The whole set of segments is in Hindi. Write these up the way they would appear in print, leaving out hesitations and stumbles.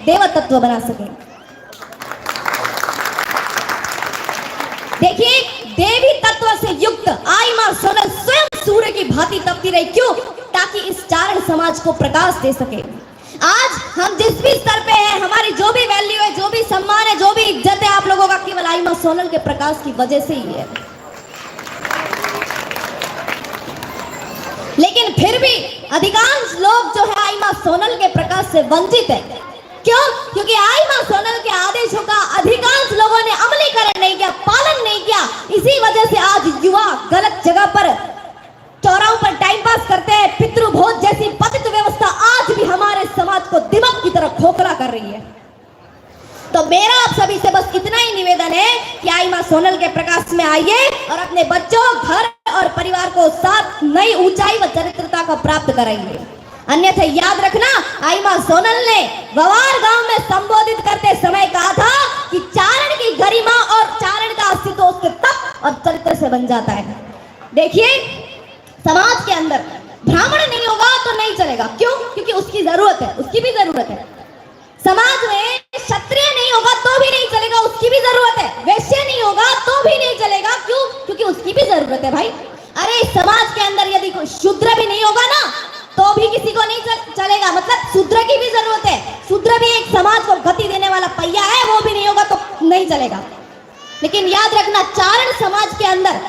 देव तत्व बना सके। देखिए, देवी तत्व से युक्त आई मां सोनल स्वयं सूर्य की भांति तपती रही। क्यों? ताकि इस चारण समाज को प्रकाश दे सके। आज हम जिस भी स्तर पे हैं, हमारी जो भी वैल्यू है, जो भी सम्मान है, जो भी इज्जत है आप लोगों का, केवल आई मां सोनल के प्रकाश की वजह से ही है। लेकिन फिर भी अधिकांश लोग जो है आई मां सोनल के प्रकाश से वंचित है। क्यों? क्योंकि आई मां सोनल के आदेशों का अधिकांश लोगों ने अमलीकरण नहीं किया, पालन नहीं किया। इसी वजह से आज युवा गलत जगह पर चौराहों पर टाइम पास करते हैं। पितृभोज जैसी पतित व्यवस्था आज भी हमारे समाज को दिमाग की तरफ खोखला कर रही है। तो मेरा आप सभी से बस इतना ही निवेदन है कि आई मां सोनल के प्रकाश में आइए और अपने बच्चों, घर और परिवार को साथ नई ऊंचाई व चरित्रता को प्राप्त कराइए। अन्यथा याद रखना, आई मां सोनल ने गवार गांव में संबोधित करते समय कहा था कि चारण की गरिमा और चारण का अस्तित्व उसके तप और चरित्र से बन जाता है। देखिए, समाज के अंदर ब्राह्मण नहीं होगा तो नहीं चलेगा। क्यों? क्योंकि उसकी जरूरत है, उसकी भी जरूरत है। समाज में क्षत्रिय नहीं होगा तो भी नहीं चलेगा, उसकी भी जरूरत है। वैश्य नहीं होगा तो भी नहीं चलेगा। क्यों? क्योंकि उसकी भी जरूरत है भाई। अरे समाज के अंदर यदि कोई शूद्र भी नहीं होगा ना तो भी किसी को नहीं चलेगा। मतलब शूद्र की भी जरूरत है। शूद्र भी एक समाज को गति देने वाला पहिया है, वो भी नहीं होगा तो नहीं चलेगा। लेकिन याद रखना, चारण समाज के अंदर,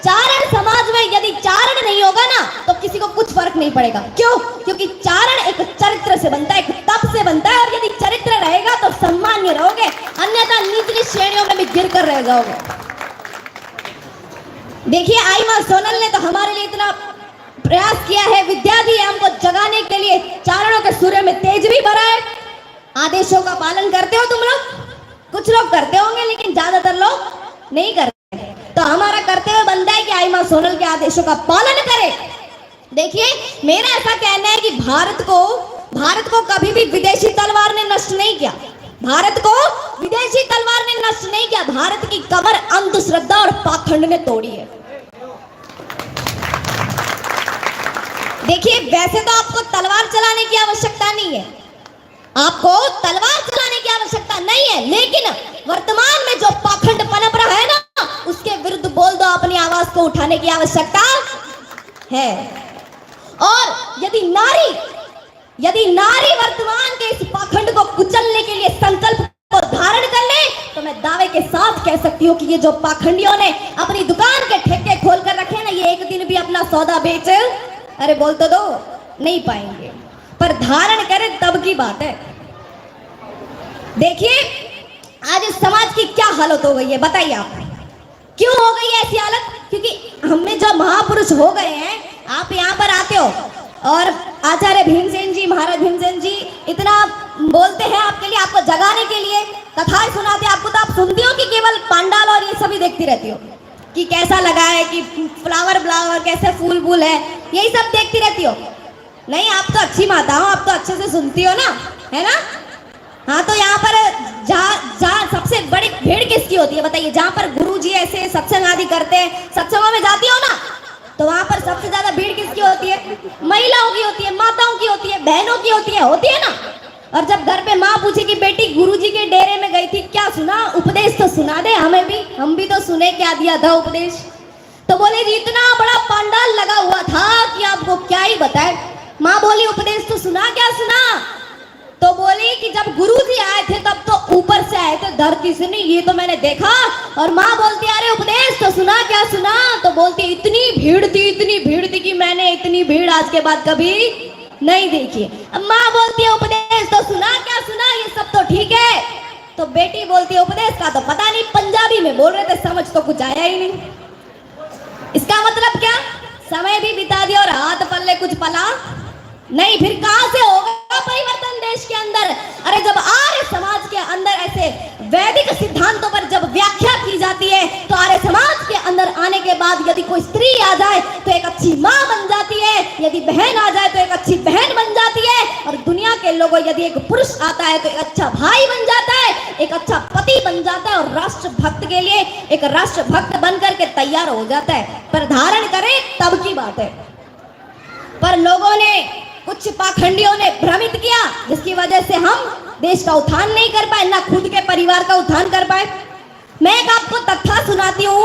चारण समाज में यदि चारण नहीं होगा ना तो किसी को कुछ फर्क नहीं पड़ेगा। क्यों? क्योंकि चारण एक चरित्र से बनता है, एक तप से बनता है। और यदि चरित्र रहेगा तो सम्मान्य रहोगे, अन्यथा निचली श्रेणियों में भी गिर कर रह जाओगे। देखिए, आई मां सोनल ने तो हमारे लिए इतना प्रयास किया है, विद्या दी है हमको जगाने के लिए। चारणों के सूर्य में तेज भी भरा है। आदेशों का पालन करते हो तुम लोग? कुछ लोग करते होंगे, लेकिन ज्यादातर लोग नहीं करते। तो हमारा कर्तव्य बनता है कि आई मां सोनल के आदेशों का पालन करें। देखिए, मेरा ऐसा कहना है कि भारत को कभी भी विदेशी तलवार ने नष्ट नहीं किया। भारत को विदेशी तलवार ने नष्ट नहीं किया। भारत की कमर अंधश्रद्धा और पाखंड ने तोड़ी है। देखिए, वैसे तो आपको तलवार चलाने की आवश्यकता नहीं है, आपको तलवार चलाने की आवश्यकता नहीं है, लेकिन वर्तमान में जो पाखंड पनप रहा है ना, उसके विरुद्ध बोल दो। अपनी आवाज को उठाने की आवश्यकता है। और यदि नारी वर्तमान के इस पाखंड को कुचलने के लिए संकल्प को धारण कर ले तो मैं दावे के साथ कह सकती हूँ कि ये जो पाखंडियों ने अपनी दुकान के ठेके खोल कर रखे ना, ये एक दिन भी अपना सौदा बेच, अरे बोल तो दो, नहीं पाएंगे। पर धारण करें तब की बात है। देखिए, आज इस समाज की क्या हालत हो गई है बताइए आप। क्यों हो गई है ऐसी हालत? क्योंकि हमें जो महापुरुष हो गए हैं, आप यहाँ पर आते हो और आचार्य भीमसेन जी, महाराज भीमसेन जी इतना बोलते हैं आपके लिए, आपको जगाने के लिए कथाएं सुनाते हैं आपको। तो आप सुनती हो कि केवल पंडाल और ये सभी देखती रहती हो कि कैसा लगा है, कि फ्लावर कैसे फूल है, यही सब देखती रहती हो? नहीं, आप तो अच्छी माता हो, आप तो अच्छे से सुनती हो ना, है ना? हाँ, तो यहाँ पर जहाँ सबसे बड़ी भीड़ किसकी होती है बताइए? जहाँ पर गुरुजी ऐसे सत्संग आदि करते हैं, सत्संगों में जाती हो ना, तो वहाँ पर सबसे ज्यादा भीड़ किसकी होती है? महिलाओं की होती है, माताओं की होती है, बहनों की होती है ना। और जब घर पे माँ पूछे कि बेटी गुरुजी के डेरे में गई थी, क्या सुना? उपदेश तो सुना दे हमें भी, हम भी तो सुने, क्या दिया था उपदेश? तो बोले जी इतना बड़ा पंडाल लगा हुआ था कि आपको क्या ही बताए। माँ बोली उपदेश तो सुना? क्या सुना? तो बोली कि जब गुरुजी आए थे तब तो ऊपर से आए थे, धरती से नहीं, ये तो मैंने देखा। और माँ बोलती अरे उपदेश तो सुना? क्या सुना? तो बोलती इतनी भीड़ थी कि मैंने इतनी भीड़ आज के बाद कभी नहीं देखी। अब माँ बोलती है उपदेश तो सुना? क्या सुना? ये सब तो ठीक है। तो बेटी बोलती है उपदेश का तो पता नहीं, पंजाबी में बोल रहे थे, समझ तो कुछ आया ही नहीं। इसका मतलब क्या? समय भी बिता दिया और हाथ पल्ले कुछ पला नहीं। फिर कहां से होगा परिवर्तन देश के अंदर? अरे जब आर्य समाज के अंदर ऐसे वैदिक सिद्धांतों पर जब व्याख्या की जाती है, तो आर्य समाज के अंदर आने के बाद यदि कोई स्त्री आ जाए तो एक अच्छी माँ बन जाती है, यदि बहन आ जाए तो एक अच्छी बहन बन जाती है, और दुनिया के लोगों यदि एक पुरुष आता है तो एक अच्छा भाई बन जाता है, एक अच्छा पति बन जाता है, और राष्ट्रभक्त के लिए एक राष्ट्रभक्त बनकर के तैयार हो जाता है। पर धारण करे तब की बात है। पर लोगों ने, कुछ पाखंडियों ने भ्रमित किया, जिसकी वजह से हम देश का उत्थान नहीं कर पाए, ना खुद के परिवार का उत्थान कर पाए। मैं एक आपको तथ्य सुनाती हूँ